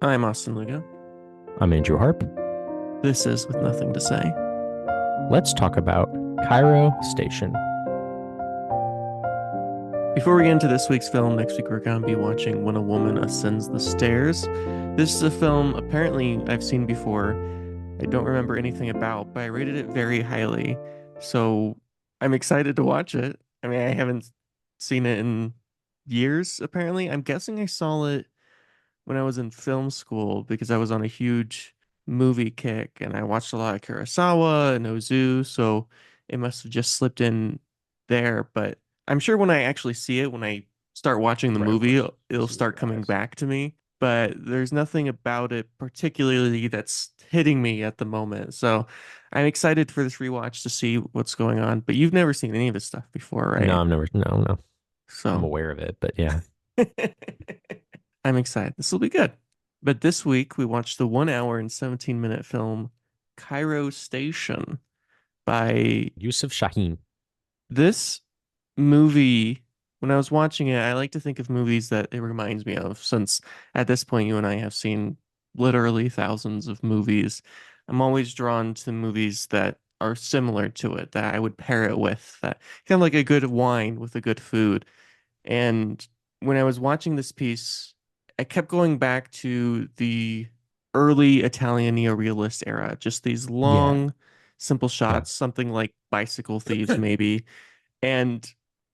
I'm Austin Lugo. I'm Andrew Harp. This is With Nothing to Say. Let's talk about Cairo Station. Before we get into this week's film, next week we're going to be watching When a Woman Ascends the Stairs. This is a film apparently I've seen before. I don't remember anything about, but I rated it very highly. So I'm excited to watch it. I mean, I haven't seen it in years, apparently. I'm guessing I saw it when I was in film school because I was on a huge movie kick and I watched a lot of Kurosawa and Ozu, so it must have just slipped in there. But I'm sure when I actually see it, when I start watching the Right, of movie, course. it'll See it with start your coming eyes. back to me. But there's nothing about it particularly that's hitting me at the moment. So I'm excited for this rewatch to see what's going on. But you've never seen any of this stuff before, No, right? no. I'm So aware of it, but yeah. I'm excited. This will be good. But this week we watched the 1 hour and 17-minute film Cairo Station by Yusuf Shaheen. this movie. When I was watching it, I like to think of movies that it reminds me of, since at this point you and I have seen literally thousands of movies. I'm always drawn to movies that are similar to it, that I would pair it with, that kind of like a good wine with a good food. And when I was watching this piece, I kept going back to the early Italian neorealist era, just these Yeah, long, simple yeah. shots, something like Bicycle Thieves, maybe. And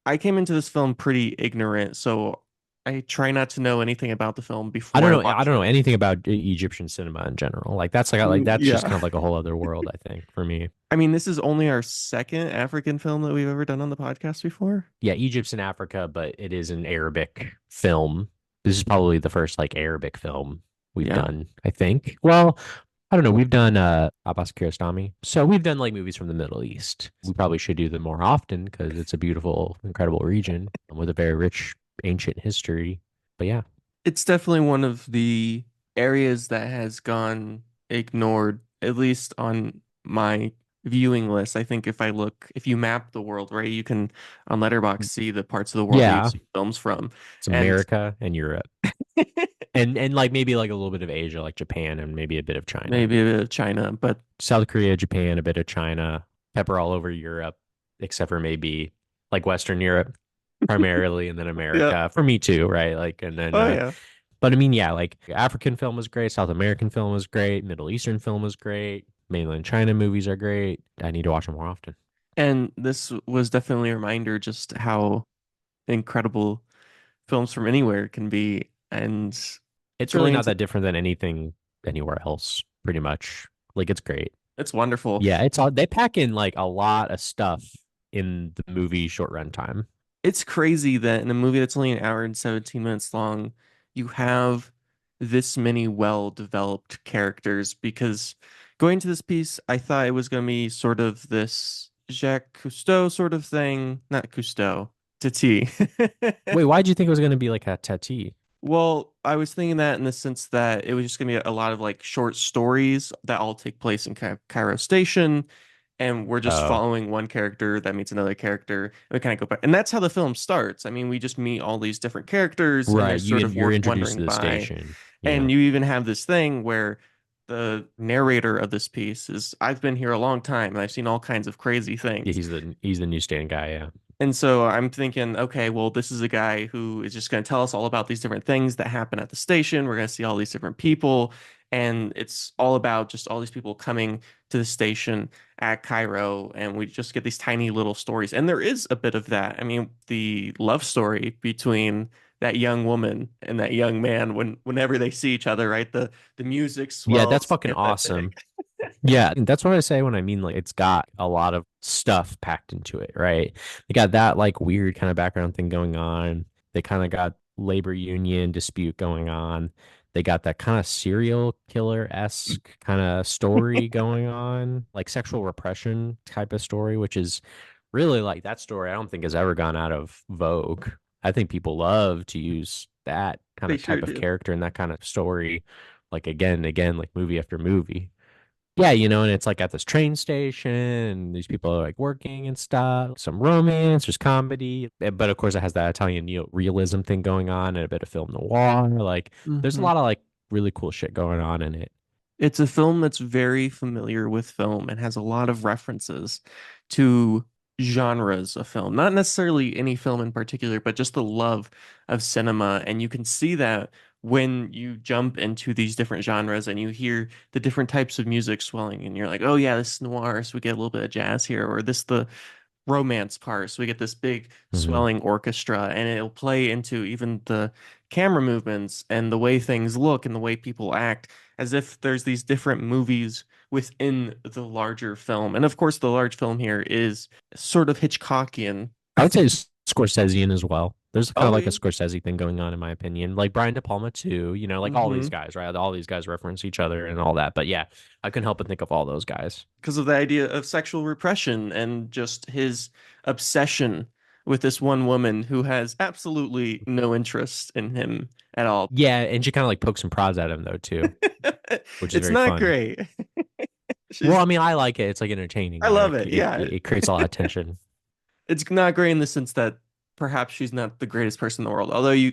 I came into this film pretty ignorant, so I try not to know anything about the film I before don't I know. I watch don't know it. anything about Egyptian cinema in general. Like that's just Yeah. kind of like a whole other world, I think, for me. I mean, this is only our second African film that we've ever done on the podcast before. Yeah, Egypt's in Africa, but it is an Arabic film. This is probably the first like Arabic film we've Yeah. done, I think. Well, I don't know. We've done Abbas Kiarostami. So we've done like movies from the Middle East. We probably should do them more often because it's a beautiful, incredible region with a very rich ancient history. But yeah. It's definitely one of the areas that has gone ignored, at least on my viewing list. I think if you map the world, right, you can on Letterboxd see the parts of the world that you've Yeah. seen films from. It's And America and Europe. And like maybe like a little bit of Asia, like Japan and maybe a bit of China. maybe a bit of China, but South Korea, Japan, a bit of China, pepper all over Europe, except for maybe like Western Europe primarily, and then yeah. America for me too, right? Like, and then, Oh yeah. but I mean, yeah, like African film was great, South American film was great, Middle Eastern film was great, mainland China movies are great. I need to watch them more often. And this was definitely a reminder just how incredible films from anywhere can be. And It's really going not into that different than anything anywhere else, pretty much. Like, it's great. it's wonderful. Yeah, it's all they pack in like a lot of stuff in the movie short run time. It's crazy that in a movie that's only an hour and 17 minutes long, you have this many well-developed characters. Because going to this piece, I thought it was going to be sort of this Jacques Cousteau sort of thing. Not Cousteau, Tati. Wait, why did you think it was going to be like a Tati? Well, I was thinking that in the sense that it was just going to be a lot of like short stories that all take place in Cairo Station, and we're just Oh, following one character that meets another character, and we kind of go back. And that's how the film starts. I mean, we just meet all these different characters, and they're right. sort of You're introduced wandering to the by. station. Yeah. And you even have this thing where the narrator of this piece is, I've been here a long time, and I've seen all kinds of crazy Yeah, things. he's the newsstand guy, yeah. And so I'm thinking, okay, well, this is a guy who is just going to tell us all about these different things that happen at the station. We're going to see all these different people. And it's all about just all these people coming to the station at Cairo. And we just get these tiny little stories. And there is a bit of that. I mean, the love story between that young woman and that young man whenever they see each other, right? The music Yeah, that's swells to fucking get that big. awesome. Yeah, and that's what I say when I mean like it's got a lot of stuff packed into it, right? They got that like weird kind of background thing going on. They kind of got labor union dispute going on. They got that kind of serial killer-esque kind of story going on, like sexual repression type of story, which is really like that story I don't think has ever gone out of vogue. I think people love to use that kind They of sure type of do. character and that kind of story, like again and again, like movie after movie. Yeah, and it's like at this train station, and these people are like working and stuff. Some romance, there's comedy, but of course it has that Italian neo realism thing going on, and a bit of film noir. Like, there's a Hmm. lot of like really cool shit going on in it. It's a film that's very familiar with film and has a lot of references to genres of film. Not necessarily any film in particular, but just the love of cinema. And you can see that when you jump into these different genres and you hear the different types of music swelling, and you're like, oh yeah, this is noir, so we get a little bit of jazz here, or this the romance part. So we get this big Hmm. swelling orchestra, and it'll play into even the camera movements and the way things look and the way people act, as if there's these different movies within the larger film. And of course, the large film here is sort of Hitchcockian. I would say Scorsesean as well. There's kind of Oh, like a yeah. Scorsese thing going on, in my opinion. Like Brian De Palma too, like all these Hmm. guys, right? All these guys reference each other and all that. But yeah, I couldn't help but think of all those guys. Because of the idea of sexual repression and just his obsession with this one woman who has absolutely no interest in him at all. Yeah, and she kind of like pokes and prods at him though too, which is It's very not fun. great. Well, She's I mean, I like it. It's like entertaining, I love it. It, Yeah. it creates a lot of tension. It's not great in the sense that perhaps she's not the greatest person in the world. Although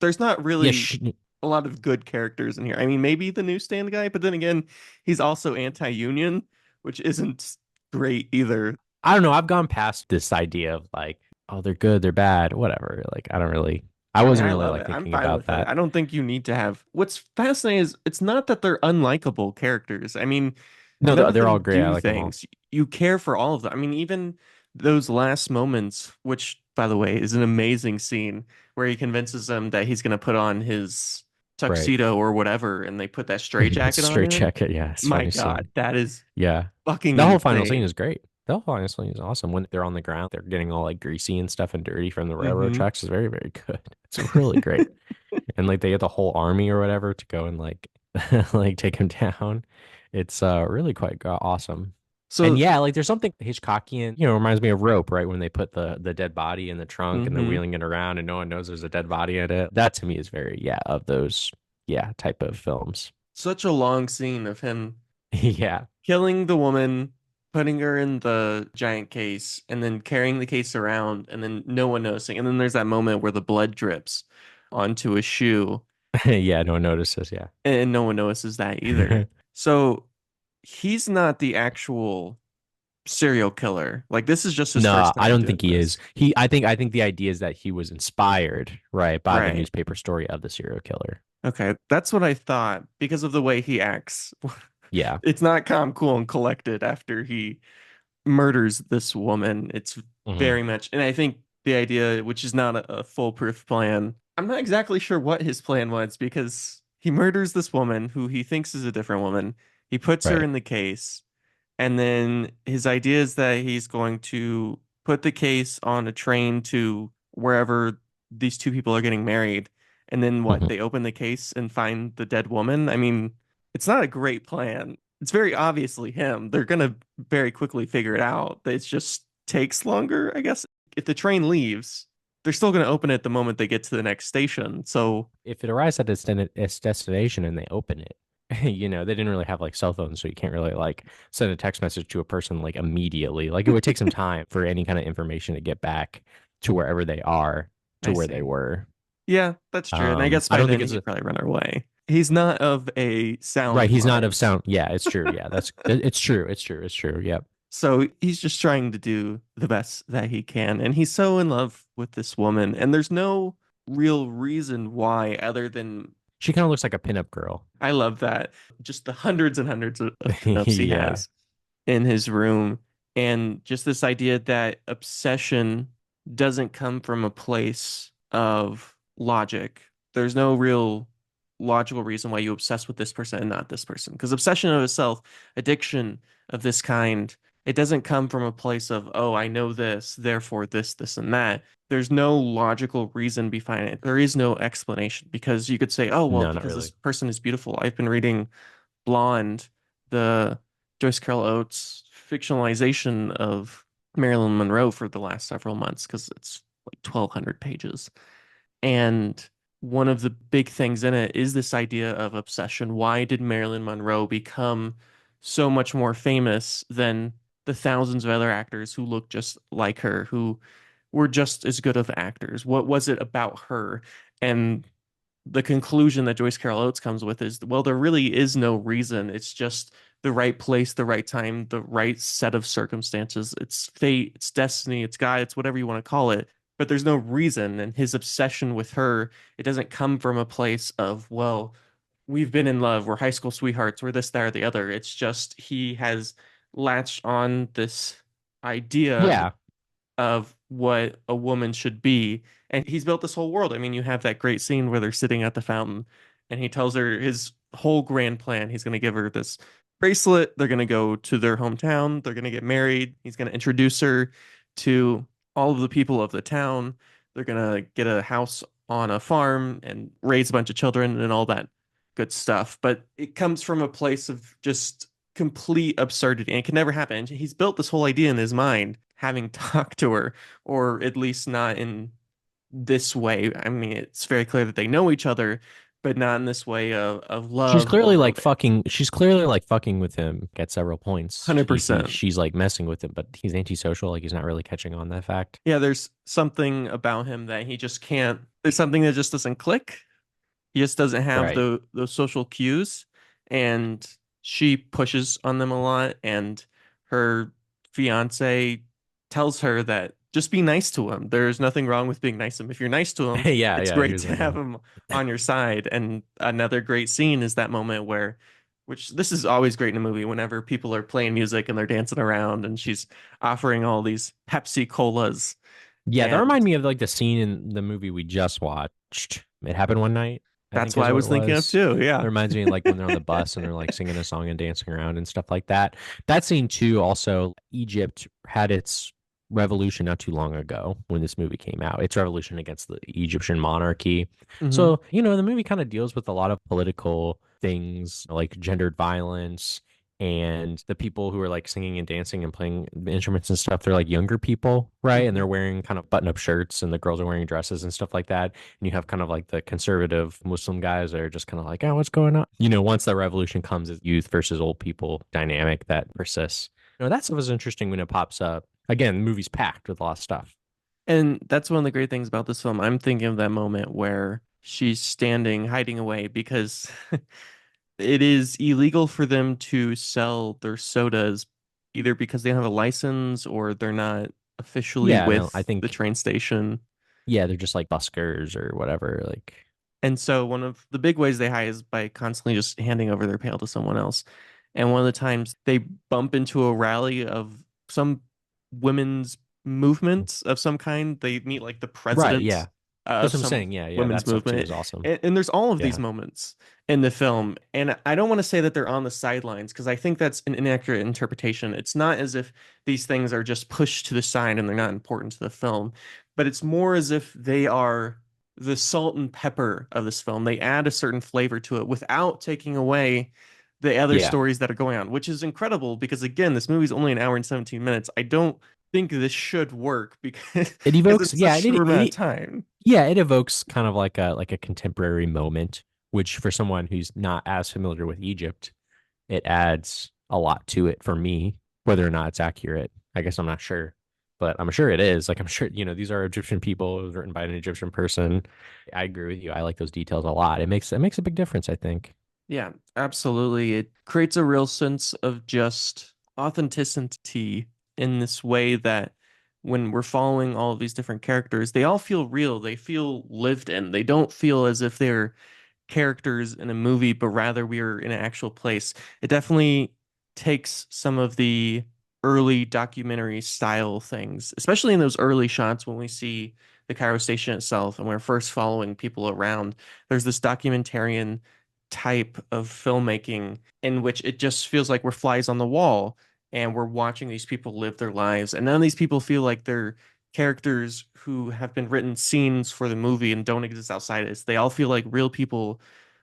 there's not Yeah, really a lot of good characters in here. I mean, maybe the newsstand guy, but then again, he's also anti-union, which isn't great either. I don't know. I've gone past this idea of like, oh, they're good, they're bad, whatever. Like, I I mean, wasn't I really love like it. I'm thinking fine about with it. that. I don't think you need to have. What's fascinating is it's not that they're unlikable characters. I mean, No, none of they're all them great. I do like them all. things. You care for all of them. I mean, even those last moments, which, by the way, is an amazing scene where he convinces them that he's going to put on his Right. tuxedo or whatever, and they put that He straight puts a jacket on straight him. jacket. Yeah, it's My funny scene. God, that is Yeah. fucking The whole final scene insane. is great. The whole final scene is awesome. When they're on the ground, they're getting all like greasy and stuff and dirty from the railroad Hmm. tracks. Is very, very good. It's really great. And like they get the whole army or whatever to go and like like take him down. It's really quite awesome. And So, yeah, like there's something Hitchcockian, reminds me of Rope, right? When they put the dead body in the trunk and they're hmm wheeling it around and no one knows there's a dead body in it. That to me is very, yeah, of those, yeah, type of films. such a long scene of him Yeah. killing the woman, putting her in the giant case, and then carrying the case around, and then no one noticing. And then there's that moment where the blood drips onto a shoe, Yeah, no one notices. Yeah. and no one notices that either. So he's not the actual serial killer. Like, this is just his No, first I time don't doing think he this. is. I think the idea is that he was inspired, right, by the Right. newspaper story of the serial killer. Okay. That's what I thought because of the way he acts. Yeah. It's not calm, cool, and collected after he murders this woman. It's Hmm. very much, and I think the idea, which is not a foolproof plan, I'm not exactly sure what his plan was because he murders this woman who he thinks is a different woman. He puts her Right. in the case, and then his idea is that he's going to put the case on a train to wherever these two people are getting married. And then what? Hmm. They open the case and find the dead woman. I mean, it's not a great plan. It's very obviously him. They're gonna very quickly figure it out. It just takes longer, I guess. If the train leaves, they're still gonna open it the moment they get to the next station. So If it arrives at its destination and they open it, they didn't really have like cell phones, so you can't really like send a text message to a person like immediately. Like it would take some time for any kind of information to get back to wherever they are, to I where they see. were. Yeah, that's true. And I guess I by don't then think it's he'd probably run away. He's not of a sound right. He's not of mind. sound. Yeah, it's true. Yeah, it's true. It's true. It's true. Yep. So he's just trying to do the best that he can. And he's so in love with this woman. And there's no real reason why other than She kind of looks like a pinup girl. I love that. Just the hundreds and hundreds of pinups he Yeah. has in his room. And just this idea that obsession doesn't come from a place of logic. There's no real logical reason why you obsess with this person and not this person. Because obsession of itself, addiction of this kind, it doesn't come from a place of, oh, I know this, therefore this, and that. There's no logical reason behind it. There is no explanation because you could say, oh, well, No, not because this really. person is beautiful. I've been reading Blonde, the Joyce Carol Oates fictionalization of Marilyn Monroe for the last several months because it's like 1,200 pages. And one of the big things in it is this idea of obsession. Why did Marilyn Monroe become so much more famous than the thousands of other actors who looked just like her, who were just as good of actors? What was it about her? And the conclusion that Joyce Carol Oates comes with is, well, there really is no reason. It's just the right place, the right time, the right set of circumstances. It's fate, it's destiny, it's God, it's whatever you want to call it. But there's no reason. And his obsession with her, it doesn't come from a place of, well, we've been in love, we're high school sweethearts, we're this, that, or the other. It's just he has latched on this idea Yeah. of what a woman should be. And he's built this whole world. I mean, you have that great scene where they're sitting at the fountain and he tells her his whole grand plan. He's going to give her this bracelet. They're going to go to their hometown. They're going to get married. He's going to introduce her to all of the people of the town. They're going to get a house on a farm and raise a bunch of children and all that good stuff. But it comes from a place of just complete absurdity and it can never happen. And he's built this whole idea in his mind, having talked to her, or at least not in this way. I mean, it's very clear that they know each other, but not in this way of love or romance. She's clearly like fucking with him at several points. 100%. She's like messing with him, but he's antisocial, like he's not really catching on that fact. Yeah, there's something about him that he just can't, there's something that just doesn't click. He just doesn't have Right. those social cues, and she pushes on them a lot. And her fiance tells her that just be nice to him. There's nothing wrong with being nice to him. If you're nice to him, Yeah, it's yeah, he great was to like, have yeah. him on your side. And another great scene is that moment where, which this is always great in a movie, whenever people are playing music and they're dancing around, and she's offering all these Pepsi Colas. Yeah, that And reminded me of like the scene in the movie we just watched. It happened one night, I that's think what is I what it was thinking of was. too. It Yeah. reminds me like when they're on the bus and they're like singing a song and dancing around and stuff like that. That scene too, also Egypt had its revolution not too long ago when this movie came out. Its revolution against the Egyptian monarchy. Hmm. So, you know, the movie kind of deals with a lot of political things like gendered violence and the people who are like singing and dancing and playing instruments and stuff, they're like younger people, right? And Hmm. they're wearing kind of button-up shirts and the girls are wearing dresses and stuff like that. And you have kind of like the conservative Muslim guys that are just kind of like, oh, what's going on? You know, once that revolution comes, it's youth versus old people dynamic that persists. You know, that stuff is interesting when it pops up. Again, the movie's packed with a lot of stuff. And that's one of the great things about this film. I'm thinking of that moment where she's standing, hiding away because it is illegal for them to sell their sodas either because they don't have a license or they're not officially Yeah, no, I with the think, train station. yeah, they're just like buskers or whatever. Like, And so one of the big ways they hide is by constantly just handing over their pail to someone else. And one of the times they bump into a rally of some women's movement of some kind. They meet like the right, president yeah. That's of what I'm some saying. Yeah, yeah, women's that stuff too movement. is awesome. And there's all of these Yeah. moments in the film. And I don't want to say that they're on the sidelines because I think that's an inaccurate interpretation. It's not as if these things are just pushed to the side and they're not important to the film, but it's more as if they are the salt and pepper of this film. They add a certain flavor to it without taking away the other Yeah. stories that are going on, which is incredible because again, this movie's only an hour and 17 minutes. I don't think this should work because It because evokes, it's such yeah, a short amount of time. yeah, it evokes kind of like a contemporary moment, which for someone who's not as familiar with Egypt, it adds a lot to it for me. Whether or not it's accurate, I guess I'm not sure, but I'm sure it is. Like I'm sure, you know, these are Egyptian people. It was written by an Egyptian person. I agree with you. I like those details a lot. It makes a big difference, I think. Yeah, absolutely. It creates a real sense of just authenticity in this way that when we're following all of these different characters, they all feel real. They feel lived in. They don't feel as if they're characters in a movie, but rather we are in an actual place. It definitely takes some of the early documentary style things, especially in those early shots when we see the Cairo station itself and we're first following people around. There's this documentarian type of filmmaking in which it just feels like we're flies on the wall and we're watching these people live their lives. And none of these people feel like they're characters who have been written scenes for the movie and don't exist outside of this. They all feel like real people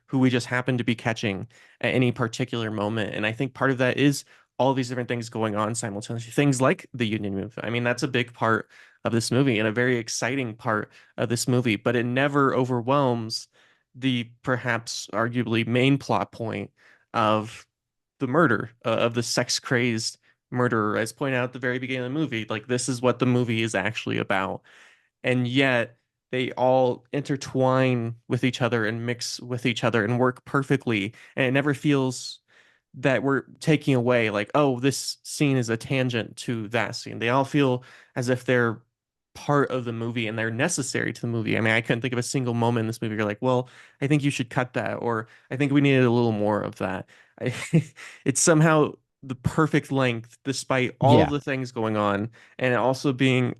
who we just happen to be catching at any particular moment. And I think part of that is all these different things going on simultaneously. Things like the union movement. I mean, that's a big part of this movie and a very exciting part of this movie, but it never overwhelms the perhaps arguably main plot point of the murder of the sex crazed murderer, as pointed out at the very beginning of the movie. Like, this is what the movie is actually about. And yet, they all intertwine with each other and mix with each other and work perfectly. And it never feels that we're taking away, like, oh, this scene is a tangent to that scene. They all feel as if they're part of the movie and they're necessary to the movie. I mean, I couldn't think of a single moment in this movie you're like, well, I think you should cut that, or I think we needed a little more of that. I, it's somehow the perfect length despite all Yeah. the things going on, and it also being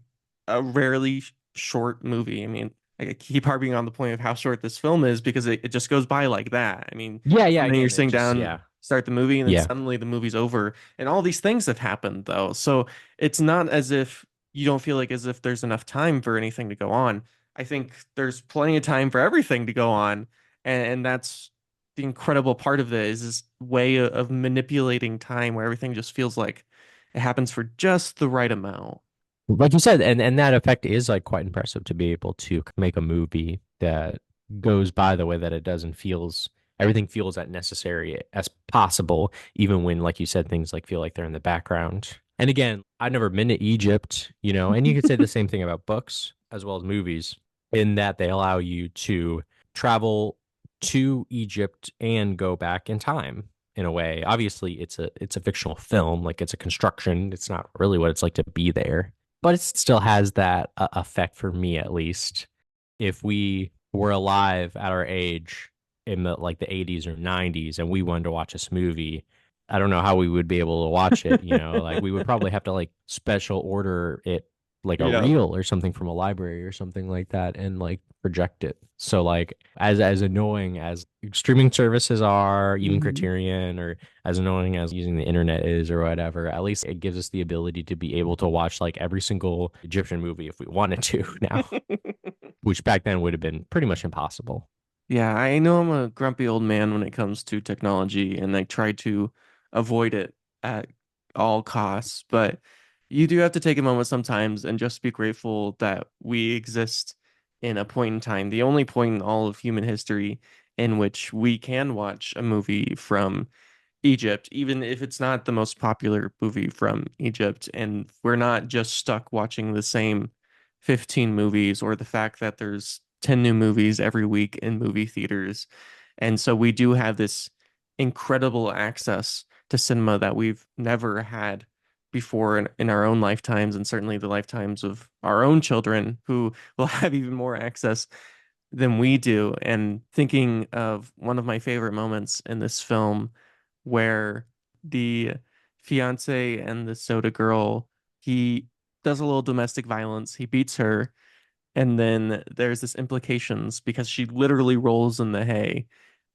a rarely short movie. I mean, I keep harping on the point of how short this film is because it just goes by like that. I mean, Yeah, yeah, and then you're again, it sitting just down, yeah. start the movie, and then Yeah. suddenly the movie's over, and all these things have happened though. So it's not as if you don't feel like as if there's enough time for anything to go on. I think there's plenty of time for everything to go on, and that's the incredible part of it is this way of manipulating time where everything just feels like it happens for just the right amount. Like you said, and that effect is like quite impressive to be able to make a movie that goes by the way that it does and feels everything feels as necessary as possible, even when, like you said, things like feel like they're in the background. And again, I've never been to Egypt, and you could say the same thing about books as well as movies, in that they allow you to travel to Egypt and go back in time in a way. Obviously, it's a fictional film, like it's a construction. It's not really what it's like to be there, but it still has that effect for me at least. If we were alive at our age in the 80s or 90s and we wanted to watch this movie, I don't know how we would be able to watch it, like we would probably have to like special order it like a Yeah. reel or something from a library or something like that and like project it. So like as annoying as streaming services are, even Hmm. Criterion, or as annoying as using the internet is or whatever, at least it gives us the ability to be able to watch like every single Egyptian movie if we wanted to now, which back then would have been pretty much impossible. Yeah, I know I'm a grumpy old man when it comes to technology, and I try to avoid it at all costs. But you do have to take a moment sometimes and just be grateful that we exist in a point in time, the only point in all of human history in which we can watch a movie from Egypt, even if it's not the most popular movie from Egypt. And we're not just stuck watching the same 15 movies or the fact that there's 10 new movies every week in movie theaters. And so we do have this incredible access to cinema that we've never had before in our own lifetimes, and certainly the lifetimes of our own children who will have even more access than we do. And thinking of one of my favorite moments in this film where the fiance and the soda girl, he does a little domestic violence, he beats her, and then there's this implications because she literally rolls in the hay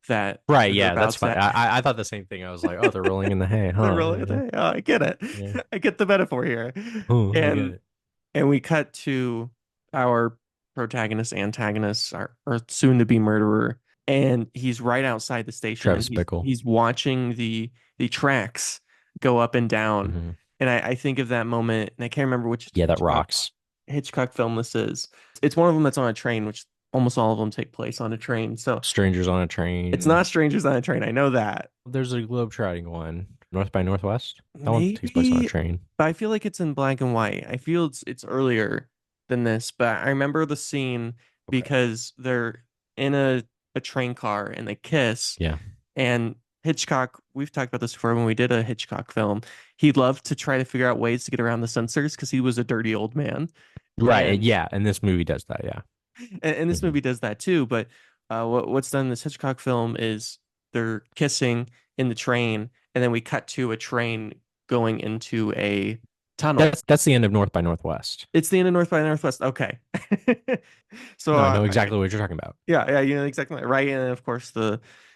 that Right, they're yeah, that's about fine. to I thought the same thing. I was like, oh, they're rolling in the hay, they're huh? rolling in the Yeah, hay. Oh, I get it. yeah. I get the metaphor here. Oh, I get And it. and we cut to our protagonist, antagonist, our soon to be murderer, and he's right outside the station, and Travis he's Bickle. he's watching the tracks go up and down. Hmm. And I think of that moment, and I can't remember which Yeah, that rocks. Hitchcock film this is. It's one of them that's on a train, which almost all of them take place on a train. So Strangers on a it's Train. not Strangers on a Train. I know that. There's a Globetrotting one, North by Northwest. That one takes place on a Maybe, train. but I feel like it's in black and white. I feel it's earlier than this, but I remember the scene Okay. because they're in a train car and they kiss. Yeah. And Hitchcock, we've talked about this before when we did a Hitchcock film. He loved to try to figure out ways to get around the censors because he was a dirty old man. Right. And Yeah. And this movie does that. Yeah. and this Hmm. movie does that too. But what's done in this Hitchcock film is they're kissing in the train, and then we cut to a train going into a tunnel. That's the end of North by Northwest. It's the end of North by Northwest. Okay. So No, I know exactly what you're talking about. yeah, yeah, you know exactly right. And of course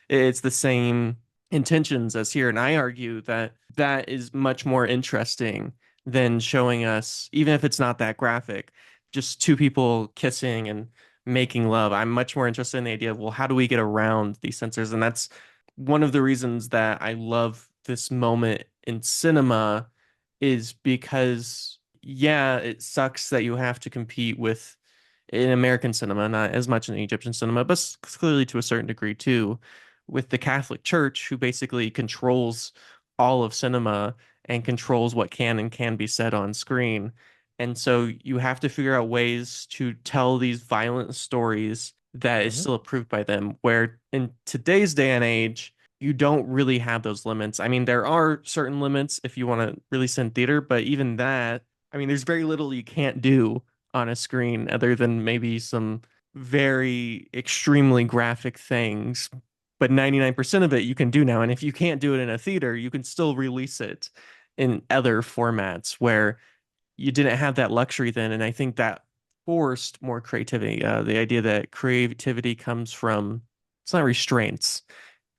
it's the same intentions as here. And I argue that that is much more interesting than showing us, even if it's not that graphic, just two people kissing and making love. I'm much more interested in the idea of, well, how do we get around these censors? And that's one of the reasons that I love this moment in cinema is because yeah, it sucks that you have to compete with in American cinema, not as much in Egyptian cinema, but clearly to a certain degree too, with the Catholic Church, who basically controls all of cinema and controls what can and can be said on screen. And so you have to figure out ways to tell these violent stories that is Hmm. still approved by them, where in today's day and age, you don't really have those limits. I mean, there are certain limits if you want to release in theater, but even that, I mean, there's very little you can't do on a screen other than maybe some very extremely graphic things. But 99% of it you can do now. And if you can't do it in a theater, you can still release it in other formats where you didn't have that luxury then. And I think that forced more creativity. The idea that creativity comes from, it's not restraints,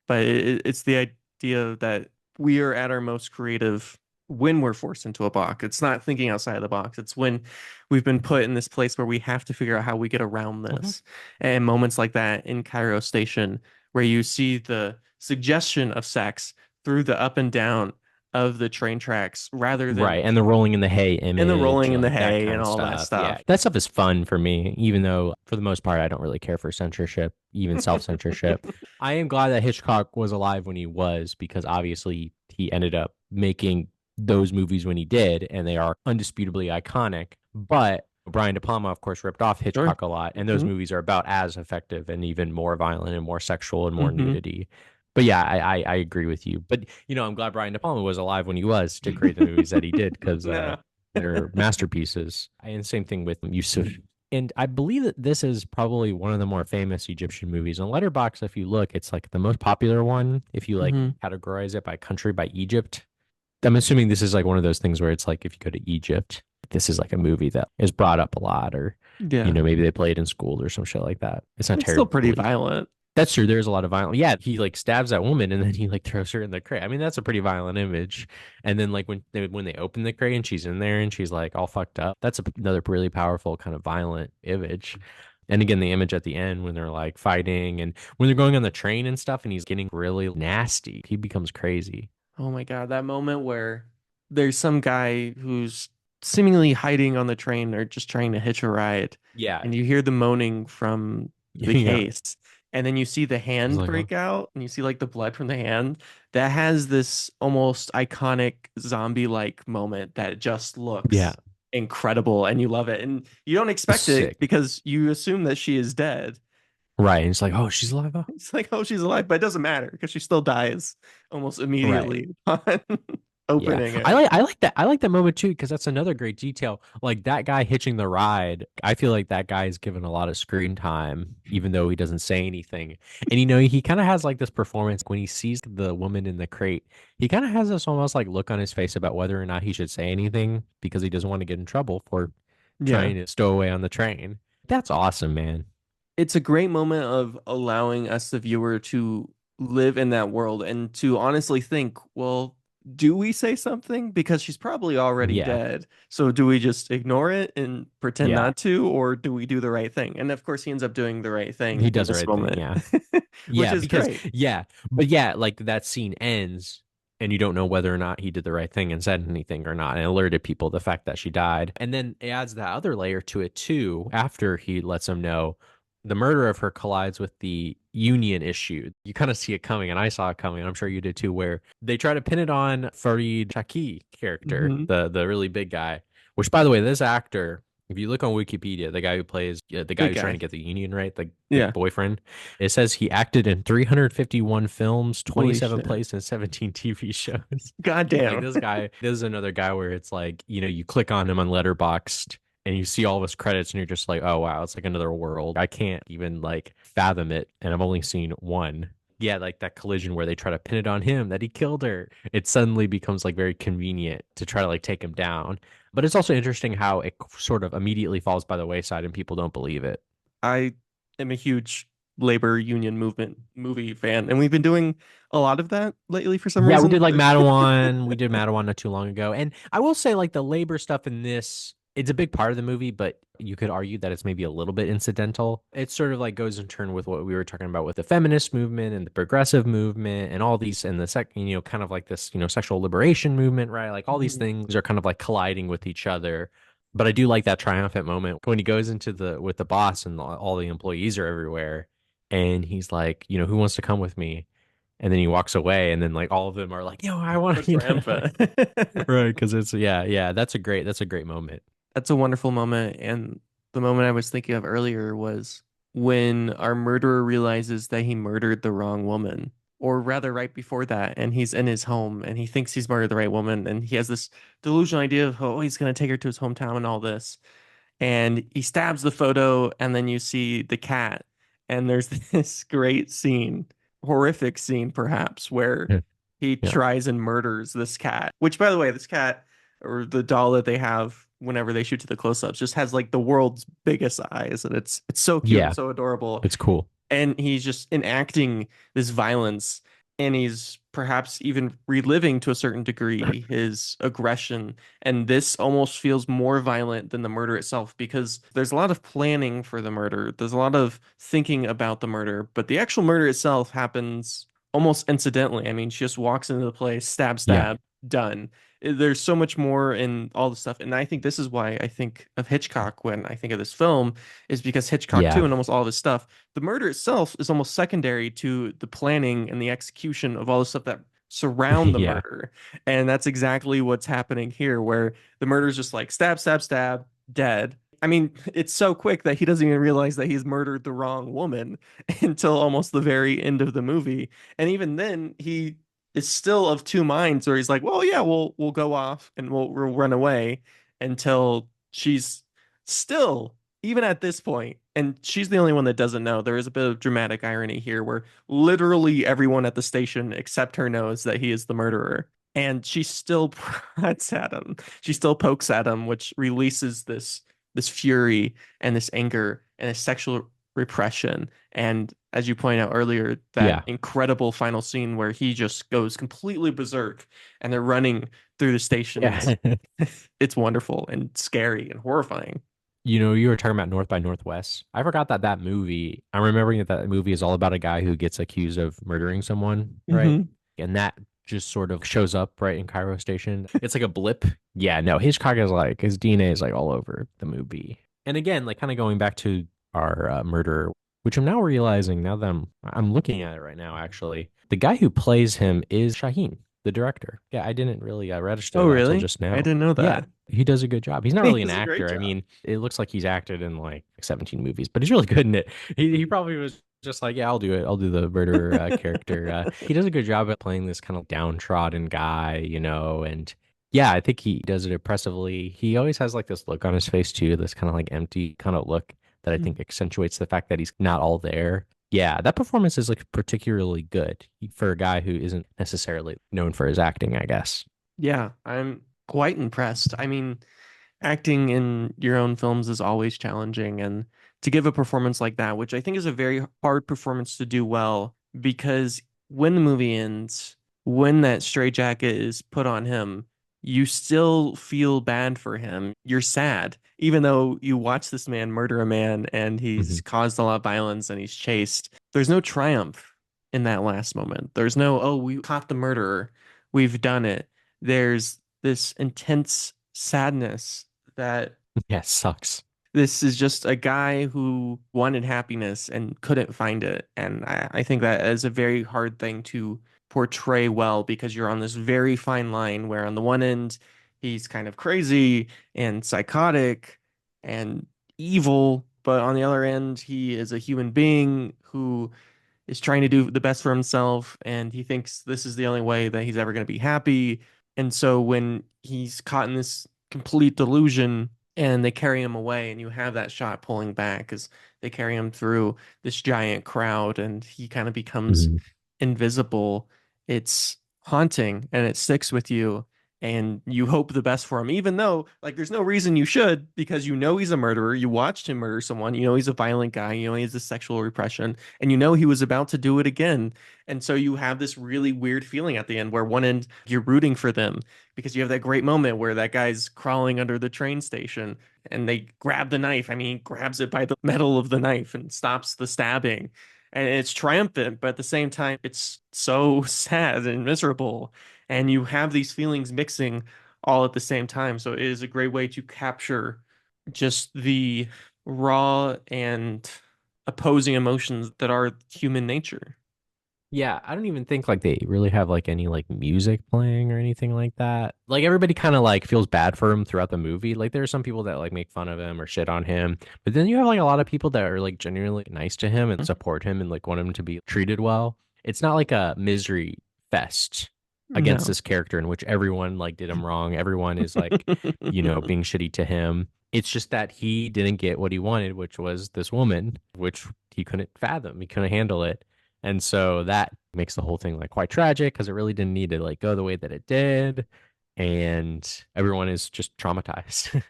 but it's the idea that we are at our most creative when we're forced into a box. It's not thinking outside of the box. It's when we've been put in this place where we have to figure out how we get around Hmm. this. And moments like that in Cairo Station, where you see the suggestion of sex through the up and down of the train tracks rather than Right. And the rolling in the hay in the image, rolling in the like that hay kind and of all that stuff. Yeah. stuff. That stuff is fun for me, even though for the most part, I don't really care for censorship, even self-censorship. I am glad that Hitchcock was alive when he was, because obviously he ended up making those movies when he did, and they are undisputably iconic. But Brian De Palma, of course, ripped off Sure. Hitchcock a lot, and those Hmm. movies are about as effective and even more violent and more sexual and more Hmm. nudity. But yeah, I agree with you. But I'm glad Brian De Palma was alive when he was to create the movies that he did, because No. they're masterpieces. And same thing with Yusuf. And I believe that this is probably one of the more famous Egyptian movies. On Letterboxd, if you look, it's like the most popular one. If you like Hmm. categorize it by country, by Egypt, I'm assuming this is like one of those things where it's like if you go to Egypt, this is like a movie that is brought up a lot, or Yeah. maybe they play it in school or some shit like that. It's not It's still pretty terribly. violent. That's true. There's a lot of violence. Yeah, he like stabs that woman and then he like throws her in the crate. I mean, that's a pretty violent image. And then like when they open the crate and she's in there and she's like all fucked up, that's another really powerful kind of violent image. And again, the image at the end when they're like fighting and when they're going on the train and stuff and he's getting really nasty, he becomes crazy. Oh my God, that moment where there's some guy who's seemingly hiding on the train or just trying to hitch a ride, Yeah, and you hear the moaning from the yeah. case, and then you see the He's hand like, oh, break out, and you see like the blood from the hand. That has this almost iconic zombie-like moment that just yeah, looks incredible, and you love it. And you don't it's expect it sick. because you assume that she is dead. Right. And it's like, oh, she's alive. Oh. It's like, oh, she's alive, but it doesn't matter because she still dies almost Right. immediately upon Yeah, opening it. I like that moment too, because that's another great detail. Like that guy hitching the ride, I feel like that guy is given a lot of screen time, even though he doesn't say anything. And he kind of has like this performance when he sees the woman in the crate. He kind of has this almost like look on his face about whether or not he should say anything because he doesn't want to get in trouble for Yeah. trying to stow away on the train. That's awesome, man. It's a great moment of allowing us, the viewer, to live in that world and to honestly think, well, do we say something? Because she's probably already Yeah, dead. So do we just ignore it and pretend yeah. not to, or do we do the right thing? And of course, he ends up doing the right He thing in does the this right thing. moment, Yeah. which Yeah, is because great. but yeah, like that scene ends and you don't know whether or not he did the right thing and said anything or not and alerted people the fact that she died. And then it adds that other layer to it too after he lets them know the murder of her collides with the union issue. You kind of see it coming, and I saw it coming, and I'm sure you did too, where they try to pin it on Farid Chaki character, Hmm. the really big guy, which by the way, this actor, if you look on Wikipedia, the guy who plays the guy Big who's trying to guy. get the union, right? The Yeah. boyfriend. It says he acted in 351 films, Holy 27 shit. plays, and 17 TV shows. Like Goddamn. this guy, this is another guy where it's like, you click on him on Letterboxd and you see all of his credits and you're just like, oh wow, it's like another world. I can't even like fathom it. And I've only seen one. Yeah, like that collision where they try to pin it on him that he killed her. It suddenly becomes like very convenient to try to like take him down. But it's also interesting how it sort of immediately falls by the wayside and people don't believe it. I am a huge labor union movement movie fan, and we've been doing a lot of that lately for some Yeah, we reason. did like Madawan. We did Madawan not too long ago. And I will say, like, the labor stuff in this, it's a big part of the movie, but you could argue that it's maybe a little bit incidental. It sort of like goes in turn with what we were talking about with the feminist movement and the progressive movement and all these, and the kind of like this, sexual liberation movement, right? Like all these Mhm. things are kind of like colliding with each other. But I do like that triumphant moment when he goes into with the boss and all the employees are everywhere. And he's like, who wants to come with me? And then he walks away and then like all of them are like, yo, I want So to, triumphant. right, because it's yeah, that's a great moment. That's a wonderful moment. And the moment I was thinking of earlier was when our murderer realizes that he murdered the wrong woman, or rather, right before that, and he's in his home and he thinks he's murdered the right woman, and he has this delusional idea of, oh, he's going to take her to his hometown and all this. And he stabs the photo, and then you see the cat, and there's this great scene, horrific scene perhaps, where Yeah. he Yeah. tries and murders this cat, which, by the way, this cat or the doll that they have whenever they shoot to the close-ups just has like the world's biggest eyes, and it's so cute and Yeah, so adorable, it's cool. and he's just enacting this violence, and he's perhaps even reliving to a certain degree his aggression, and this almost feels more violent than the murder itself because there's a lot of planning for the murder, there's a lot of thinking about the murder, but the actual murder itself happens almost incidentally. I mean, she just walks into the place, stab Yeah. stab, done. There's so much more in all the stuff, and I think this is why I think of Hitchcock when I think of this film, is because Hitchcock too Yeah. and almost all of his stuff, the murder itself is almost secondary to the planning and the execution of all the stuff that surround the Yeah. murder. And that's exactly what's happening here, where the murder is just like stab, stab, stab, dead. I mean, it's so quick that he doesn't even realize that he's murdered the wrong woman until almost the very end of the movie. And even then, he is still of two minds, where he's like, "Well, yeah, we'll go off and we'll run away," until she's still even at this point, and she's the only one that doesn't know. There is a bit of dramatic irony here where literally everyone at the station except her knows that he is the murderer. And she still prods at him. She still pokes at him, which releases this fury and this anger and this sexual repression. And as you pointed out earlier, that Yeah. incredible final scene where he just goes completely berserk and they're running through the station. Yeah. It's wonderful and scary and horrifying. You were talking about North by Northwest. I forgot that that movie, I'm remembering that that movie is all about a guy who gets accused of murdering someone, right? Hmm. And that just sort of shows up right in Cairo Station. It's like a blip. Yeah, no, Hitchcock is like, his DNA is like all over the movie. And again, like kind of going back to our murderer, which I'm now realizing now that I'm looking at it right now, actually, the guy who plays him is Shaheen, the director. Yeah, I didn't really register Oh, that till really? just I now. didn't know Yeah, that. he does a good job. He's not He really an does a great actor. I job. mean, it looks like he's acted in like 17 movies, but he's really good in it. He probably was just like, yeah, I'll do it. I'll do the murderer character. He does a good job at playing this kind of downtrodden guy, and yeah, I think he does it impressively. He always has like this look on his face too, this kind of like empty kind of look that I think accentuates the fact that he's not all there. Yeah, that performance is like particularly good for a guy who isn't necessarily known for his acting, I guess. Yeah, I'm quite impressed. I mean, acting in your own films is always challenging, and to give a performance like that, which I think is a very hard performance to do well, because when the movie ends, when that straitjacket is put on him, you still feel bad for him. You're sad, even though you watch this man murder a man and Hmm. he's caused a lot of violence and he's chased. There's no triumph in that last moment. There's no, oh, we caught the murderer, we've done it. There's this intense sadness that Yeah, it sucks. this is just a guy who wanted happiness and couldn't find it. And I think that is a very hard thing to portray well, because you're on this very fine line where on the one end, he's kind of crazy and psychotic and evil, but on the other end, he is a human being who is trying to do the best for himself, and he thinks this is the only way that he's ever going to be happy. And so when he's caught in this complete delusion and they carry him away, and you have that shot pulling back as they carry him through this giant crowd and he kind of becomes Mhm. invisible, it's haunting and it sticks with you, and you hope the best for him, even though like there's no reason you should, because you know he's a murderer, you watched him murder someone, you know he's a violent guy, you know he has a sexual repression, and you know he was about to do it again. And so you have this really weird feeling at the end where one end you're rooting for them because you have that great moment where that guy's crawling under the train station and they grab the knife. I mean, he grabs it by the metal of the knife and stops the stabbing. And it's triumphant, but at the same time, it's so sad and miserable. And you have these feelings mixing all at the same time. So it is a great way to capture just the raw and opposing emotions that are human nature. Yeah, I don't even think like they really have like any like music playing or anything like that. Like everybody kind of like feels bad for him throughout the movie. Like there are some people that like make fun of him or shit on him, but then you have like a lot of people that are like genuinely nice to him and support him and like want him to be treated well. It's not like a misery fest against No. this character in which everyone like did him wrong. Everyone is like, being shitty to him. It's just that he didn't get what he wanted, which was this woman, which he couldn't fathom. He couldn't handle it. And so that makes the whole thing like quite tragic because it really didn't need to like go the way that it did. And everyone is just traumatized.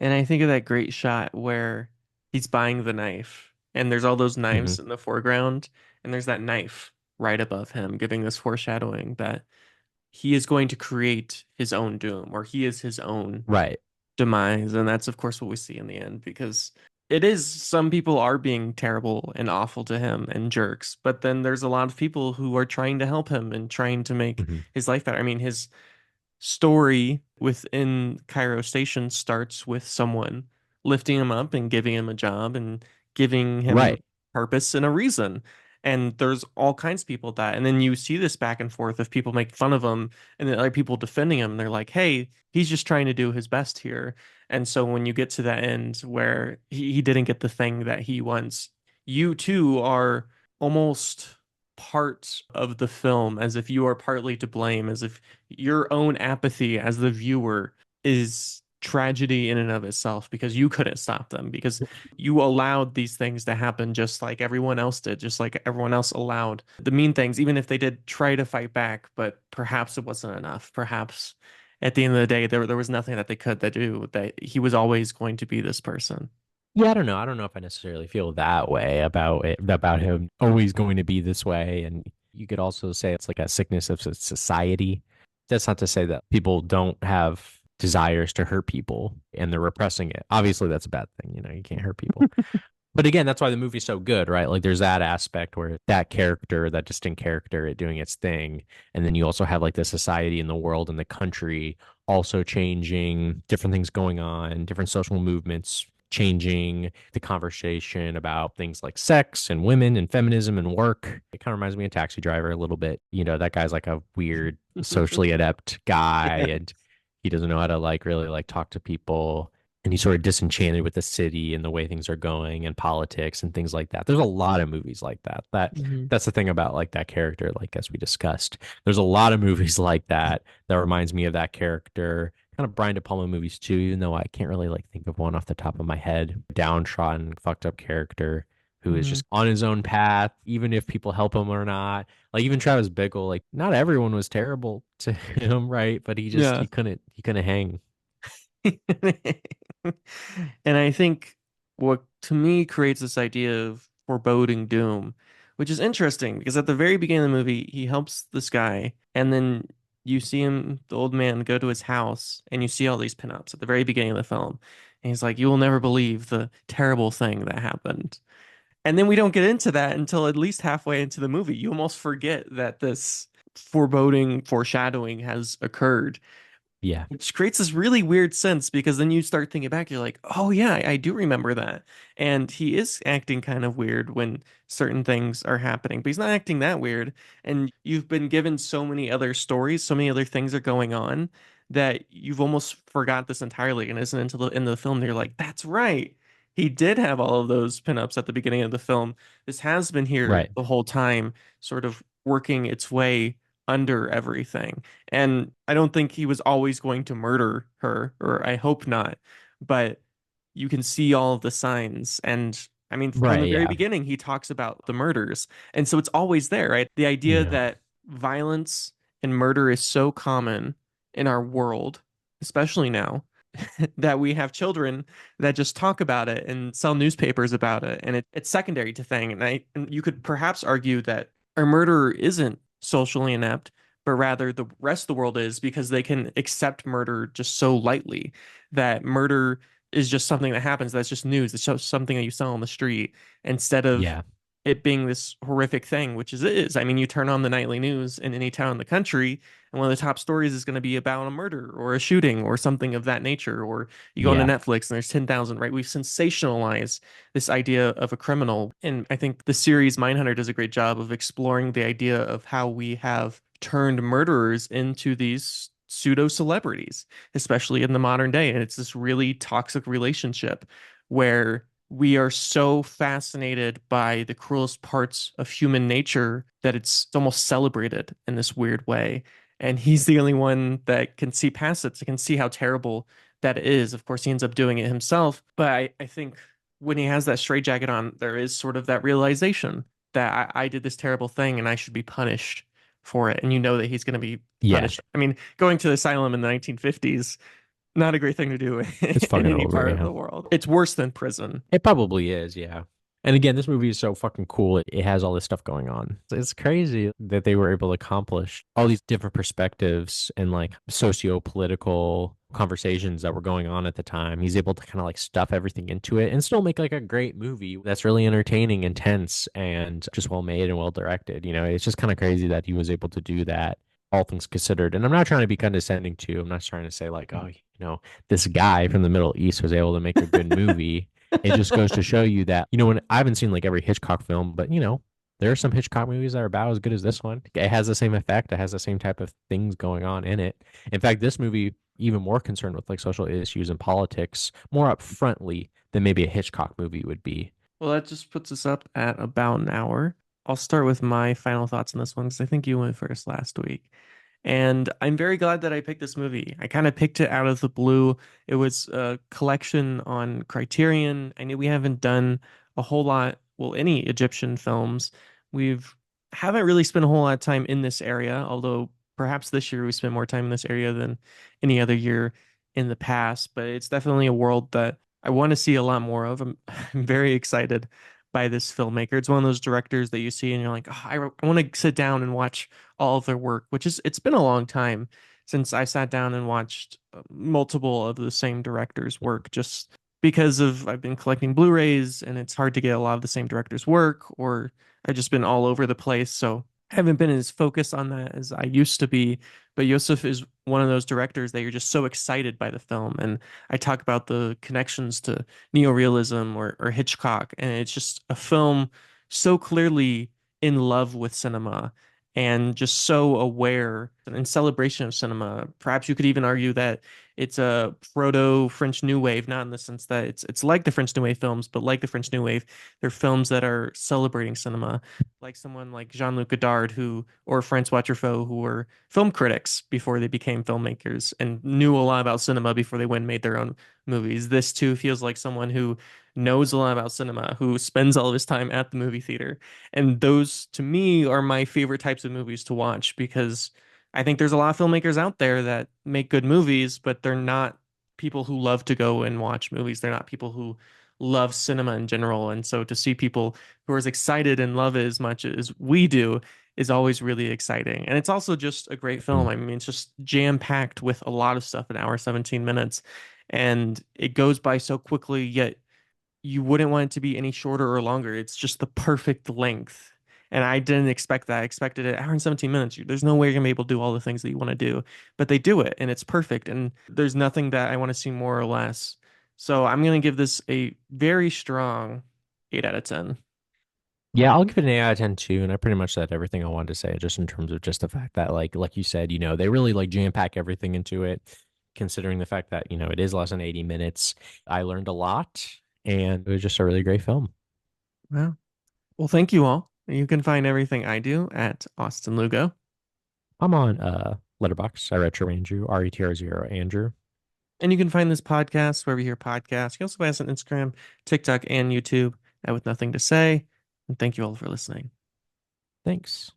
And I think of that great shot where he's buying the knife, and there's all those Hmm. knives in the foreground, and there's that knife right above him, giving this foreshadowing that he is going to create his own doom, or he is his own Right. demise. And that's, of course, what we see in the end, because it is some people are being terrible and awful to him and jerks, but then there's a lot of people who are trying to help him and trying to make Hmm. his life better. I mean, his story within Cairo Station starts with someone lifting him up and giving him a job and giving him Right. purpose and a reason. And there's all kinds of people that, and then you see this back and forth of people make fun of him and then other people defending him. They're like, hey, he's just trying to do his best here. And so when you get to that end where he didn't get the thing that he wants, you too are almost part of the film, as if you are partly to blame, as if your own apathy as the viewer is tragedy in and of itself because you couldn't stop them, because you allowed these things to happen just like everyone else did, just like everyone else allowed the mean things, even if they did try to fight back, but perhaps it wasn't enough. Perhaps at the end of the day, there was nothing that they could do, that he was always going to be this person. Yeah, I don't know. I don't know if I necessarily feel that way about it, about him always going to be this way. And you could also say it's like a sickness of society. That's not to say that people don't have desires to hurt people and they're repressing it. Obviously, that's a bad thing. You can't hurt people. But again, that's why the movie's so good, right? Like there's that aspect where that character, that distinct character, it doing its thing. And then you also have like the society and the world and the country also changing, different things going on, different social movements changing the conversation about things like sex and women and feminism and work. It kind of reminds me of Taxi Driver a little bit. That guy's like a weird, socially adept guy Yeah. and he doesn't know how to like really like talk to people and he's sort of disenchanted with the city and the way things are going and politics and things like that. There's a lot of movies like that. Mhm. That's the thing about like that character, like as we discussed. There's a lot of movies like that that reminds me of that character. Kind of Brian De Palma movies too, even though I can't really like think of one off the top of my head. Downtrodden, fucked up character who is Mhm. just on his own path, even if people help him or not. Like even Travis Bickle, like not everyone was terrible to him, right? But he just Yeah. he couldn't hang. And I think what to me creates this idea of foreboding doom, which is interesting because at the very beginning of the movie, he helps this guy, and then you see him, the old man, go to his house, and you see all these pinups at the very beginning of the film. And he's like, you will never believe the terrible thing that happened. And then we don't get into that until at least halfway into the movie. You almost forget that this foreboding, foreshadowing has occurred, Yeah. which creates this really weird sense because then you start thinking back, you're like, oh yeah, I do remember that. And he is acting kind of weird when certain things are happening, but he's not acting that weird. And you've been given so many other stories, so many other things are going on that you've almost forgot this entirely. And isn't until the end of the film that you're like, that's right. He did have all of those pinups at the beginning of the film. This has been here Right. the whole time, sort of working its way under everything. And I don't think he was always going to murder her, or I hope not. But you can see all of the signs. And I mean, from the Right. very Yeah. beginning, he talks about the murders. And so it's always there, right? The idea Yeah. that violence and murder is so common in our world, especially now, that we have children that just talk about it and sell newspapers about it. And it's secondary to thing. And you could perhaps argue that our murderer isn't socially inept, but rather the rest of the world is, because they can accept murder just so lightly, that murder is just something that happens. That's just news. It's just something that you sell on the street instead of Yeah. it being this horrific thing, which is it is. I mean, you turn on the nightly news in any town in the country, and one of the top stories is going to be about a murder or a shooting or something of that nature. Or you go into Yeah. Netflix and there's 10,000, right? We've sensationalized this idea of a criminal. And I think the series Mindhunter does a great job of exploring the idea of how we have turned murderers into these pseudo celebrities, especially in the modern day. And it's this really toxic relationship where we are so fascinated by the cruelest parts of human nature that it's almost celebrated in this weird way. And he's the only one that can see past it, so can see how terrible that is. Of course, he ends up doing it himself. But I think when he has that straitjacket on, there is sort of that realization that I did this terrible thing and I should be punished for it. And you know that he's going to be Yeah. punished. I mean, going to the asylum in the 1950s, not a great thing to do It's in fucking any over. part of Yeah. the world. It's worse than prison. It probably is, yeah. And again, this movie is so fucking cool. It has all this stuff going on. It's crazy that they were able to accomplish all these different perspectives and like socio-political conversations that were going on at the time. He's able to kind of like stuff everything into it and still make like a great movie that's really entertaining, intense, and just well made and well directed. You know, it's just kind of crazy that he was able to do that, all things considered. And I'm not trying to be condescending to, I'm not trying to say like, oh, this guy from the Middle East was able to make a good movie. It just goes to show you that, when I haven't seen like every Hitchcock film, but there are some Hitchcock movies that are about as good as this one. It has the same effect, it has the same type of things going on in it. In fact, this movie even more concerned with like social issues and politics more upfrontly than maybe a Hitchcock movie would be. Well, that just puts us up at about an hour. I'll start with my final thoughts on this one because I think you went first last week. And I'm very glad that I picked this movie. I kind of picked it out of the blue. It was a collection on Criterion. I knew we haven't done a whole lot, well, any Egyptian films. We've haven't really spent a whole lot of time in this area, although perhaps this year we spent more time in this area than any other year in the past. But it's definitely a world that I want to see a lot more of. I'm very excited by this filmmaker. It's one of those directors that you see and you're like, oh, I want to sit down and watch all of their work, which is it's been a long time since I sat down and watched multiple of the same director's work just because of I've been collecting Blu-rays and it's hard to get a lot of the same director's work or I've just been all over the place. So I haven't been as focused on that as I used to be. But Yosef is one of those directors that you're just so excited by the film. And I talk about the connections to neorealism or Hitchcock, and it's just a film so clearly in love with cinema and just so aware and in celebration of cinema. Perhaps you could even argue that it's a proto French New Wave, not in the sense that it's like the French New Wave films, but like the French New Wave, they're films that are celebrating cinema, like someone like Jean-Luc Godard, who or Francois Truffaut, who were film critics before they became filmmakers and knew a lot about cinema before they went and made their own movies. This too feels like someone who knows a lot about cinema, who spends all of his time at the movie theater. And those, to me, are my favorite types of movies to watch because I think there's a lot of filmmakers out there that make good movies, but they're not people who love to go and watch movies. They're not people who love cinema in general. And so to see people who are as excited and love it as much as we do is always really exciting. And it's also just a great film. I mean, it's just jam-packed with a lot of stuff, an hour, 17 minutes. And it goes by so quickly, yet you wouldn't want it to be any shorter or longer. It's just the perfect length. And I didn't expect that. I expected an hour and 17 minutes. There's no way you're gonna be able to do all the things that you want to do, but they do it and it's perfect. And there's nothing that I want to see more or less. So I'm gonna give this a very strong 8 out of 10. Yeah, I'll give it an 8 out of 10 too. And I pretty much said everything I wanted to say, just in terms of just the fact that like you said, they really like jam pack everything into it, considering the fact that, it is less than 80 minutes. I learned a lot and it was just a really great film. Well, well, thank you all. You can find everything I do at Austin Lugo. I'm on Letterboxd. I retro Andrew, RETR0 Andrew. And you can find this podcast wherever you hear podcasts. You also find us on Instagram, TikTok, and YouTube at With Nothing to Say. And thank you all for listening. Thanks.